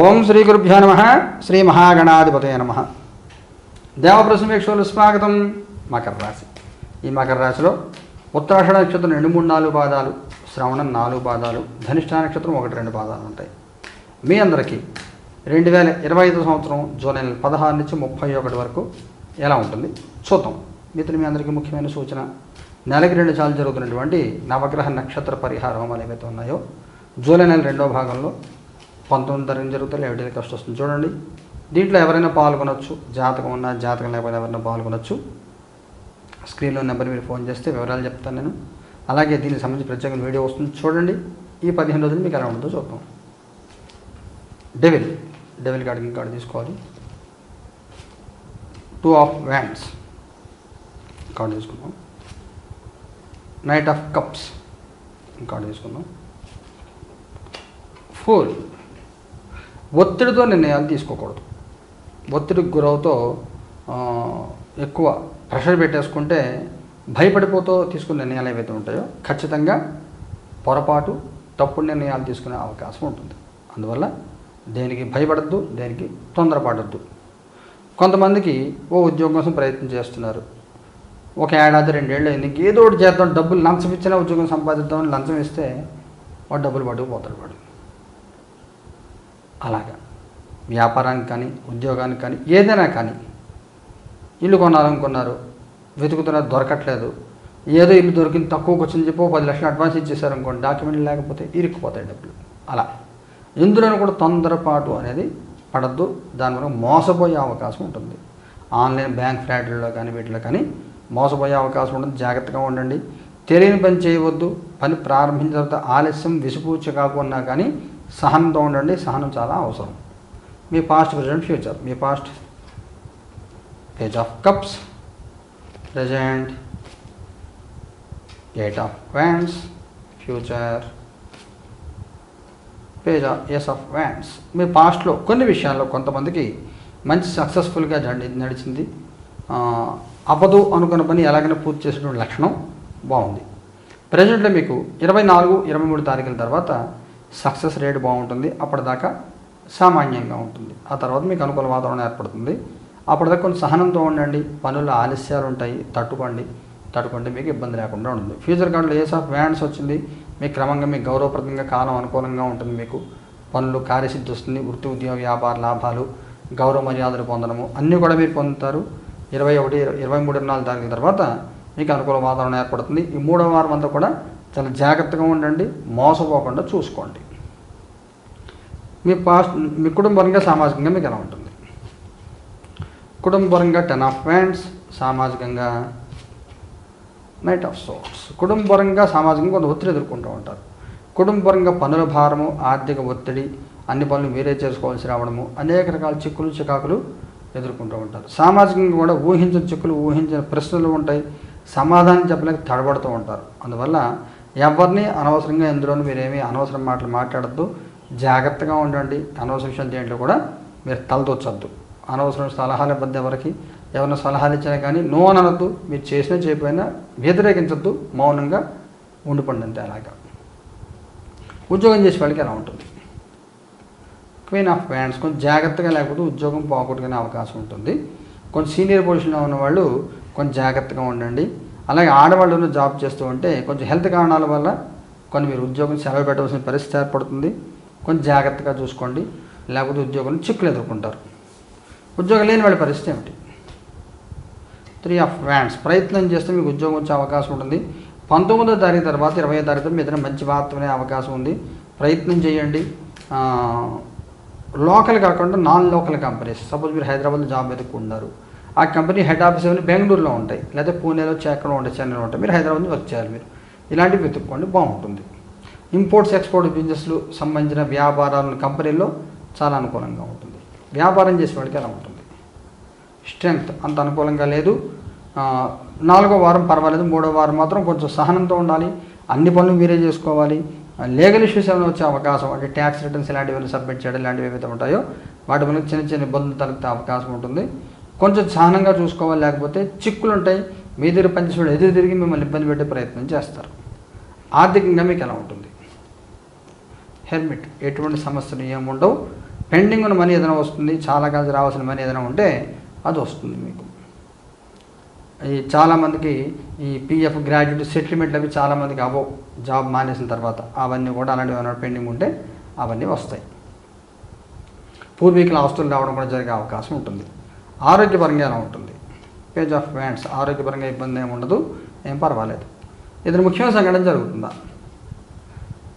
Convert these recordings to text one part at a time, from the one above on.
ఓం శ్రీ గురుభ్యో నమ. శ్రీ మహాగణాధిపతయ నమ. దేవప్రసమేక్షలు స్వాగతం. మకర రాశి. ఈ మకర రాశిలో ఉత్తరాషాఢ నక్షత్రం 2, 3, 4 పాదాలు, శ్రవణం 4 పాదాలు, ధనిష్ఠ నక్షత్రం 1, 2 పాదాలు ఉంటాయి. మీ అందరికీ 2025 సంవత్సరం జూలై 16 నుంచి 31 వరకు ఎలా ఉంటుంది చూద్దాం. మిత్రులు, మీ అందరికీ ముఖ్యమైన సూచన, నెలకి 2 సార్లు జరుగుతున్నటువంటి నవగ్రహ నక్షత్ర పరిహార హోమాలు ఏవైతే ఉన్నాయో జూలై నెల 2వ భాగంలో 19 తారీఖు జరుగుతాయి. ఎవరి కష్టం వస్తుంది చూడండి. దీంట్లో ఎవరైనా పాల్గొనవచ్చు. జాతకం ఉన్నా జాతకం లేకపోతే ఎవరైనా పాల్గొనవచ్చు. స్క్రీన్లో నెంబర్ మీరు ఫోన్ చేస్తే వివరాలు చెప్తాను నేను. అలాగే దీనికి సంబంధించి ప్రత్యేకంగా వీడియో వస్తుంది చూడండి. ఈ 15 రోజులు మీకు ఎలా ఉంటుందో చూద్దాం. డెవిల్ కార్డు తీసుకోవాలి. 2 ఆఫ్ వ్యాండ్స్ కార్డు తీసుకుందాం. నైట్ ఆఫ్ కప్స్ కార్డు తీసుకుందాం. ఫూల్. ఒత్తిడితో నిర్ణయాలు తీసుకోకూడదు. ఒత్తిడికి గురవుతో ఎక్కువ ప్రెషర్ పెట్టేసుకుంటే భయపడిపోతూ తీసుకునే నిర్ణయాలు ఏవైతే ఉంటాయో ఖచ్చితంగా పొరపాటు తప్పుడు నిర్ణయాలు తీసుకునే అవకాశం ఉంటుంది. అందువల్ల దేనికి భయపడద్దు, దేనికి తొందరపడద్దు. కొంతమందికి ఉద్యోగం కోసం ప్రయత్నం చేస్తున్నారు. 1 ఏడాది 2 ఏళ్ళు అయింది, ఏదో ఒకటి చేద్దాం, డబ్బులు లంచం ఇచ్చినా ఉద్యోగం సంపాదిద్దామని లంచం ఇస్తే వాడు డబ్బులు పట్టుకుపోతాడు. వాడు అలాగా వ్యాపారానికి కానీ ఉద్యోగానికి కానీ ఏదైనా కానీ ఇల్లు కొనాలనుకున్నారు, వెతుకుతున్నారు, దొరకట్లేదు. ఏదో ఇల్లు దొరికింది, తక్కువకి వచ్చింది చెప్పి 10 లక్షలు అడ్వాన్స్ ఇచ్చేసారు అనుకోండి, డాక్యుమెంట్లు లేకపోతే ఇరుక్కుపోతాయి డబ్బులు. అలా ఇందులోనూ కూడా తొందరపాటు అనేది పడద్దు. దానివల్ల మోసపోయే అవకాశం ఉంటుంది. ఆన్లైన్ బ్యాంక్ ఫ్రాడ్లలో కానీ వీటిలో కానీ మోసపోయే అవకాశం ఉంటుంది. జాగ్రత్తగా ఉండండి. తెలియని పని చేయవద్దు. పని ప్రారంభించిన తర్వాత ఆలస్యం విసుపూచ కాకున్నా కానీ సహనంతో ఉండండి. సహనం చాలా అవసరం. మీ పాస్ట్, ప్రజెంట్, ఫ్యూచర్. మీ past page of cups, present 8 of wands, future page of ace of wands. మీ పాస్ట్లో కొన్ని విషయాల్లో కొంతమందికి మంచి సక్సెస్ఫుల్గా నడిచింది. అవ్వదు అనుకున్న పని ఎలాగైనా పూర్తి చేసేటువంటి లక్షణం బాగుంది. ప్రజెంట్లో మీకు 24, 23 తారీఖుల తర్వాత సక్సెస్ రేట్ బాగుంటుంది. అప్పటిదాకా సామాన్యంగా ఉంటుంది. ఆ తర్వాత మీకు అనుకూల వాతావరణం ఏర్పడుతుంది. అప్పటిదాకా కొంచెం సహనంతో ఉండండి. పనుల్లో ఆలస్యాలు ఉంటాయి, తట్టుకోండి, మీకు ఇబ్బంది లేకుండా ఉంటుంది. ఫ్యూచర్ కార్డులో ఏస్ ఆఫ్ వ్యాండ్స్ వచ్చింది. మీకు క్రమంగా మీకు గౌరవప్రదంగా కాలం అనుకూలంగా ఉంటుంది. మీకు పనులు కార్యసిద్ధి వస్తుంది. వృత్తి, ఉద్యోగ, వ్యాపార లాభాలు, గౌరవ మర్యాదలు పొందడము అన్నీ కూడా మీరు పొందుతారు. 21, 23, 24 తారీఖుల తర్వాత మీకు అనుకూల వాతావరణం ఏర్పడుతుంది. ఈ 3వ వారం అంతా కూడా చాలా జాగ్రత్తగా ఉండండి. మోసపోకుండా చూసుకోండి. మీ కుటుంబపరంగా సామాజికంగా మీకు ఎలా ఉంటుంది? కుటుంబపరంగా 10 ఆఫ్ వ్యాండ్స్, సామాజికంగా నైట్ ఆఫ్ సోర్డ్స్. కుటుంబపరంగా సామాజికంగా కొంత ఒత్తిడి ఎదుర్కొంటూ ఉంటారు. కుటుంబపరంగా పనుల భారము, ఆర్థిక ఒత్తిడి, అన్ని పనులు మీరే చేసుకోవాల్సి రావడము, అనేక రకాల చిక్కులు చికాకులు ఎదుర్కొంటూ ఉంటారు. సామాజికంగా కూడా ఊహించిన చిక్కులు, ఊహించిన ప్రశ్నలు ఉంటాయి. సమాధానం చెప్పలేక తడబడుతూ ఉంటారు. అందువల్ల ఎవరిని అనవసరంగా ఎందులోనూ మీరేమీ అనవసరం మాటలు మాట్లాడద్దు. జాగ్రత్తగా ఉండండి. అనవసర విషయాలు దేంట్లో కూడా మీరు తలదొచ్చద్దు. అనవసరం సలహాలు ఇవ్వద్దు. ఎవరైనా సలహాలు ఇచ్చినా కానీ నో అనొద్దు. మీరు చేసినా చేయకపోయినా వ్యతిరేకించద్దు. మౌనంగా ఉండిపోండి అంతే. అలాగా ఉద్యోగం చేసే వాళ్ళకి ఎలా ఉంటుంది? Queen of wands. కొంచెం జాగ్రత్తగా లేకపోతే ఉద్యోగం పోగొట్టుకునే అవకాశం ఉంటుంది. కొంచెం సీనియర్ పొజిషన్లో ఉన్నవాళ్ళు కొంచెం జాగ్రత్తగా ఉండండి. అలాగే ఆడవాళ్ళు జాబ్ చేస్తూ ఉంటే కొంచెం హెల్త్ కారణాల వల్ల మీరు ఉద్యోగం సెలవు పెట్టవలసిన పరిస్థితి ఏర్పడుతుంది. కొంచెం జాగ్రత్తగా చూసుకోండి. లేకపోతే ఉద్యోగం చిక్కులు ఎదుర్కొంటారు. ఉద్యోగం లేని వాళ్ళ పరిస్థితి ఏమిటి? 3 ఆఫ్ వ్యాండ్స్. ప్రయత్నం చేస్తే మీకు ఉద్యోగం వచ్చే అవకాశం ఉంటుంది. 19వ తారీఖు తర్వాత 20వ తారీఖు మీ ఏదైనా మంచి వార్త వినే అవకాశం ఉంది. ప్రయత్నం చేయండి. లోకల్ కాకుండా నాన్ లోకల్ కంపెనీస్, సపోజ్ మీరు హైదరాబాద్లో జాబ్ వెతుక్కుంటున్నారు. ఆ కంపెనీ హెడ్ ఆఫీస్ ఏమైనా బెంగళూరులో ఉంటాయి, లేదా పూణేలో, ఎక్కడో ఉంటాయి, చెన్నైలో ఉంటాయి. మీరు హైదరాబాద్ నుంచి వర్క్ చేయాలి. మీరు ఇలాంటివి వెతుక్కోండి, బాగుంటుంది. ఇంపోర్ట్స్, ఎక్స్పోర్ట్ బిజినెస్లు సంబంధించిన వ్యాపారాలను కంపెనీల్లో చాలా అనుకూలంగా ఉంటుంది. వ్యాపారం చేసే వాడికి ఎలా ఉంటుంది? స్ట్రెంగ్త్ అంత అనుకూలంగా లేదు. 4వ వారం పర్వాలేదు. 3వ వారం మాత్రం కొంచెం సహనంతో ఉండాలి. అన్ని పనులు మీరే చేసుకోవాలి. లీగల్ ఇష్యూస్ ఏమైనా వచ్చే అవకాశం, అంటే ట్యాక్స్ రిటర్న్స్ ఇలాంటివి సబ్మిట్ చేయడం ఇలాంటివి ఏవైతే ఉంటాయో వాటి వల్ల చిన్న ఇబ్బందులు తలెత్తే అవకాశం ఉంటుంది. కొంచెం సహనంగా చూసుకోవాలి. లేకపోతే చిక్కులు ఉంటాయి. మీ దగ్గర పనిచేసే ఎదురు తిరిగి మిమ్మల్ని ఇబ్బంది పెట్టే ప్రయత్నం చేస్తారు. ఆర్థికంగా మీకు ఎలా ఉంటుంది? హెర్మిట్. ఎటువంటి సమస్యలు ఏముండవు. పెండింగ్ ఉన్న మనీ ఏదైనా వస్తుంది, చాలా కాలం రావాల్సిన మనీ ఏదైనా ఉంటే అది వస్తుంది మీకు. ఈ చాలామందికి ఈ పిఎఫ్ గ్రాడ్యుయేట్ సెటిల్మెంట్లు అవి చాలామందికి అవ్వవు జాబ్ మానేసిన తర్వాత. అవన్నీ కూడా అలాంటివి ఏమైనా పెండింగ్ ఉంటే అవన్నీ వస్తాయి. పూర్వీకుల ఆస్తులు రావడం కూడా జరిగే అవకాశం ఉంటుంది. ఆరోగ్యపరంగా ఎలా ఉంటుంది? Page of wands. ఆరోగ్యపరంగా ఇబ్బంది ఏమి ఉండదు, ఏం పర్వాలేదు. ఇతను ముఖ్యమైన సంఘటన జరుగుతుందా?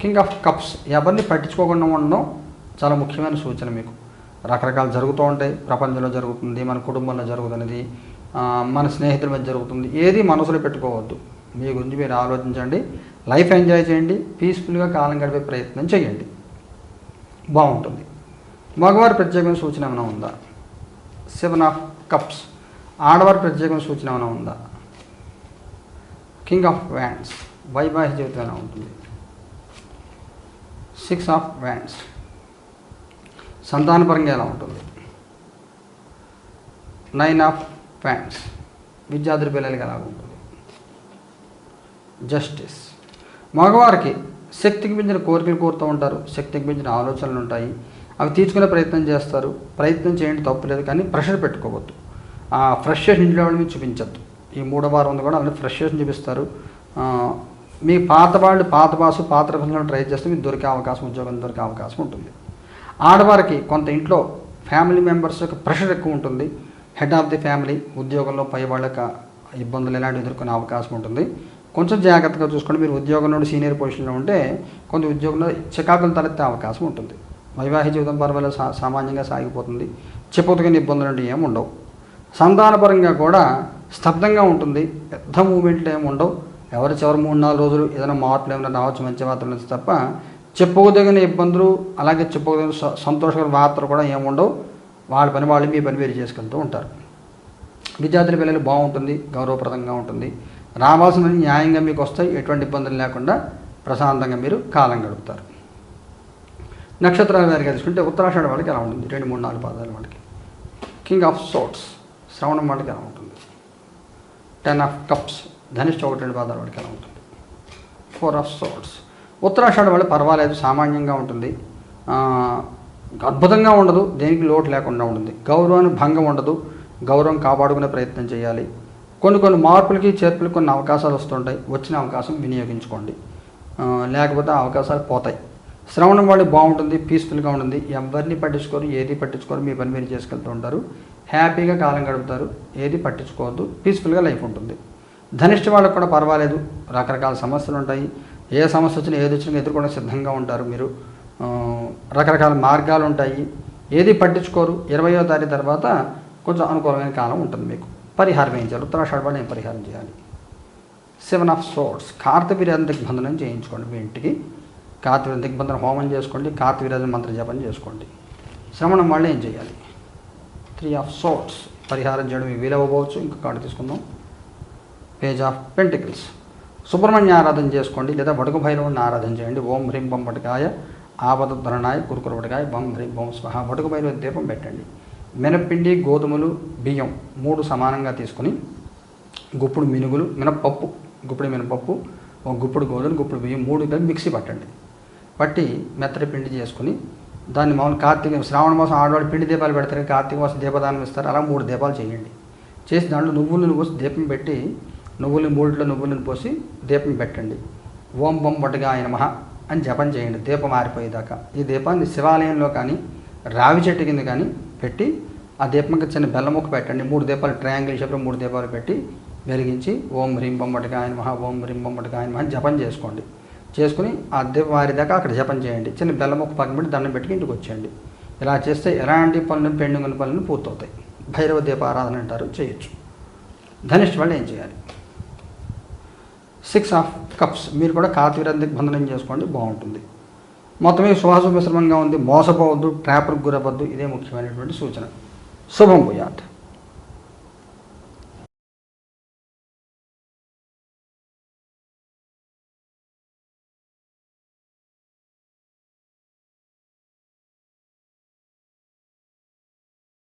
King of cups. ఎవరిని పట్టించుకోకుండా ఉండడం చాలా ముఖ్యమైన సూచన మీకు. రకరకాలు జరుగుతూ ఉంటాయి, ప్రపంచంలో జరుగుతుంది, మన కుటుంబంలో జరుగుతున్నది, మన స్నేహితుల మధ్య జరుగుతుంది. ఏది మనసులో పెట్టుకోవద్దు. మీ గురించి మీరు ఆలోచించండి, లైఫ్ ఎంజాయ్ చేయండి, పీస్ఫుల్గా కాలం గడిపే ప్రయత్నం చేయండి, బాగుంటుంది. మగవారి ప్రత్యేకమైన సూచన ఏమైనా ఉందా? 7 ఆఫ్ కప్స్. ఆడవారి ప్రత్యేకమైన సూచన ఏమైనా ఉందా? King of wands. వైవాహిక జీవితం ఎలా ఉంటుంది? 6 ఆఫ్ వ్యాండ్స్. సంతానపరంగా ఎలా ఉంటుంది? 9 ఆఫ్ వ్యాండ్స్. విద్యార్థుల పిల్లలకి ఎలా ఉంటుంది? జస్టిస్. మగవారికి శక్తికి మించిన కోరికలు కోరుతూ ఉంటారు, శక్తికి మించిన ఆలోచనలు ఉంటాయి, అవి తీర్చుకునే ప్రయత్నం చేస్తారు. ప్రయత్నం చేయండి, తప్పు లేదు, కానీ ప్రెషర్ పెట్టుకోవద్దు. ఆ ఫ్రస్ట్రేషన్ ఇంట్లో వాళ్ళ మీద చూపించద్దు. ఈ 3వ వారం ఉంది కూడా అలాంటి ఫ్రస్ట్రేషన్ చూపిస్తారు. మీ పాత బాసు పాత రకంలో ట్రై చేస్తే మీకు దొరికే అవకాశం, ఉద్యోగం దొరికే అవకాశం ఉంటుంది. ఆడవారికి కొంత ఇంట్లో ఫ్యామిలీ మెంబర్స్ యొక్క ప్రెషర్ ఎక్కువ ఉంటుంది. హెడ్ ఆఫ్ ది ఫ్యామిలీ, ఉద్యోగంలో పై వాళ్ళకి ఇబ్బందులు ఇలాంటివి ఎదుర్కొనే అవకాశం ఉంటుంది. కొంచెం జాగ్రత్తగా చూసుకోండి. మీరు ఉద్యోగంలో సీనియర్ పొజిషన్లో ఉంటే కొంత ఉద్యోగంలో చికాకులు తలెత్తే అవకాశం ఉంటుంది. వైవాహిక జీవితం పర్వాలేదు, సామాన్యంగా సాగిపోతుంది. చెప్పొద్దుకునే ఇబ్బందులు అంటే ఏమి ఉండవు. సంతానపరంగా కూడా స్తబ్దంగా ఉంటుంది, పెద్ద మూమెంట్లు ఏమి ఉండవు. చివరి 3-4 రోజులు ఏదైనా మార్పులు ఏమైనా రావచ్చు, మంచి వార్తలు నుంచి తప్ప చెప్పుకోదగిన ఇబ్బందులు, అలాగే చెప్పుకోదగిన సంతోషకర వార్తలు కూడా ఏముండవు. వాళ్ళ పని వాళ్ళు, మీ పని మీరు చేసుకెళ్తూ ఉంటారు. విద్యార్థుల పిల్లలు బాగుంటుంది, గౌరవప్రదంగా ఉంటుంది. రావాల్సిన న్యాయంగా మీకు వస్తాయి, ఎటువంటి ఇబ్బందులు లేకుండా ప్రశాంతంగా మీరు కాలం గడుపుతారు. నక్షత్రాల వారికి తీసుకుంటే ఉత్తరాషాఢ వాళ్ళకి ఎలా ఉంటుంది? 2, 3, 4 పాదాల వాళ్ళకి కింగ్ ఆఫ్ సోట్స్. శ్రవణం వాళ్ళకి ఎలా ఉంటుంది? 10 ఆఫ్ కప్స్. ధనిష్ట 1, 2 పాదాల వాళ్ళకి ఎలా ఉంటుంది? 4 ఆఫ్ సోట్స్. ఉత్తరాషాఢ వాళ్ళు పర్వాలేదు, సామాన్యంగా ఉంటుంది, అద్భుతంగా ఉండదు, దేనికి లోటు లేకుండా ఉంటుంది. గౌరవాన్ని భంగం ఉండదు, గౌరవం కాపాడుకునే ప్రయత్నం చేయాలి. కొన్ని మార్పులకి చేర్పులకి కొన్ని అవకాశాలు వస్తుంటాయి, వచ్చిన అవకాశం వినియోగించుకోండి, లేకపోతే అవకాశాలు పోతాయి. శ్రవణం వాళ్ళు బాగుంటుంది, పీస్ఫుల్గా ఉంటుంది, ఎవరిని పట్టించుకోరు, ఏది పట్టించుకోరు, మీ పని మీరు చేసుకెళ్తూ ఉంటారు, హ్యాపీగా కాలం గడుపుతారు, ఏది పట్టించుకోవద్దు, పీస్ఫుల్గా లైఫ్ ఉంటుంది. ధనిష్ట వాళ్ళకు కూడా పర్వాలేదు, రకరకాల సమస్యలు ఉంటాయి, ఏ సమస్య వచ్చినా ఏది వచ్చినా ఎదుర్కొనే సిద్ధంగా ఉంటారు మీరు. రకరకాల మార్గాలు ఉంటాయి, ఏది పట్టించుకోరు. 20వ తారీఖు తర్వాత కొంచెం అనుకూలమైన కాలం ఉంటుంది మీకు. పరిహారం ఏం చేయాలి? ఉత్తరాషాఢ వాళ్ళు ఏం పరిహారం చేయాలి? 7 ఆఫ్ సోర్డ్స్. కార్తవీర్యాజన దిగ్బంధనం చేయించుకోండి. మీ ఇంటికి కార్తవీర్య దిగ్బంధన హోమం చేసుకోండి, కార్తవీర్యాజన మంత్ర జపం చేసుకోండి. శ్రవణం వాళ్ళు ఏం చేయాలి? 3 ఆఫ్ సోర్డ్స్. పరిహారం చేయడం వీలవ్వవచ్చు. ఇంకొక కార్డు తీసుకుందాం. Page of pentacles. సుబ్రహ్మణ్య ఆరాధన చేసుకోండి, లేదా వడుకు భైరవుని ఆరాధన చేయండి. ఓం హ్రీం బం వటకాయ ఆపదధరణాయ కురుకురవటకాయ బం హ్రీం బం స్వహ. వడుకు భైరవ దీపం పెట్టండి. మినప్పిండి, గోధుమలు, బియ్యం 3 సమానంగా తీసుకొని గుప్పుడు మినుగులు, మినపప్పు, గుప్పుడు మినపప్పు, ఒక గుప్పుడు గోధుమలు, గుప్పుడు బియ్యం 3 కలిపి మిక్సీ పట్టండి. పట్టి మెత్తటి పిండి చేసుకుని దాన్ని మామూలు శ్రావణ మాసం ఆడవాళ్ళు పిండి దీపాలు పెడతారు, కార్తీక మాసం దీపదానం ఇస్తారు, అలా 3 దీపాలు చేయండి. చేసి దాంట్లో నువ్వులను పోసి దీపం పెట్టి, నువ్వులను పోసి దీపం పెట్టండి. ఓం బం వటకాయ నమః అని జపం చేయండి దీపం ఆరిపోయేదాకా. ఈ దీపాన్ని శివాలయంలో కానీ రావి చెట్టు కింద కానీ పెట్టి ఆ దీపంకి చిన్న బెల్లం ముక్క పెట్టండి. 3 దీపాలు ట్రయాంగిల్ షేప్లో 3 దీపాలు పెట్టి వెలిగించి ఓం హ్రీం బం వటకాయ నమః, ఓం హ్రీం బం వటకాయ నమః అని జపం చేసుకోండి. చేసుకుని ఆ దీపం ఆరిదాకా అక్కడ జపం చేయండి. చిన్న బెల్లం ముక్క పక్కన పెట్టి దండం పెట్టి ఇంటికి వచ్చేయండి. ఇలా చేస్తే ఎలాంటి పనులు, పెండింగ్ ఉన్న పనులు పూర్తవుతాయి. భైరవ దీపారాధన అంటారు, చేయొచ్చు. ధనిష్ట వాళ్ళు ఏం చేయాలి? 6 ఆఫ్ కప్స్. మీరు కూడా కార్తవీర్యాజన దిగ్బంధనం చేసుకోండి, బాగుంటుంది. మొత్తమే శుభాశుభ మిశ్రమంగా ఉంది. మోసపోవద్దు, ట్రాప్కి గురవద్దు, ఇదే ముఖ్యమైనటువంటి సూచన. శుభం భూయాత్.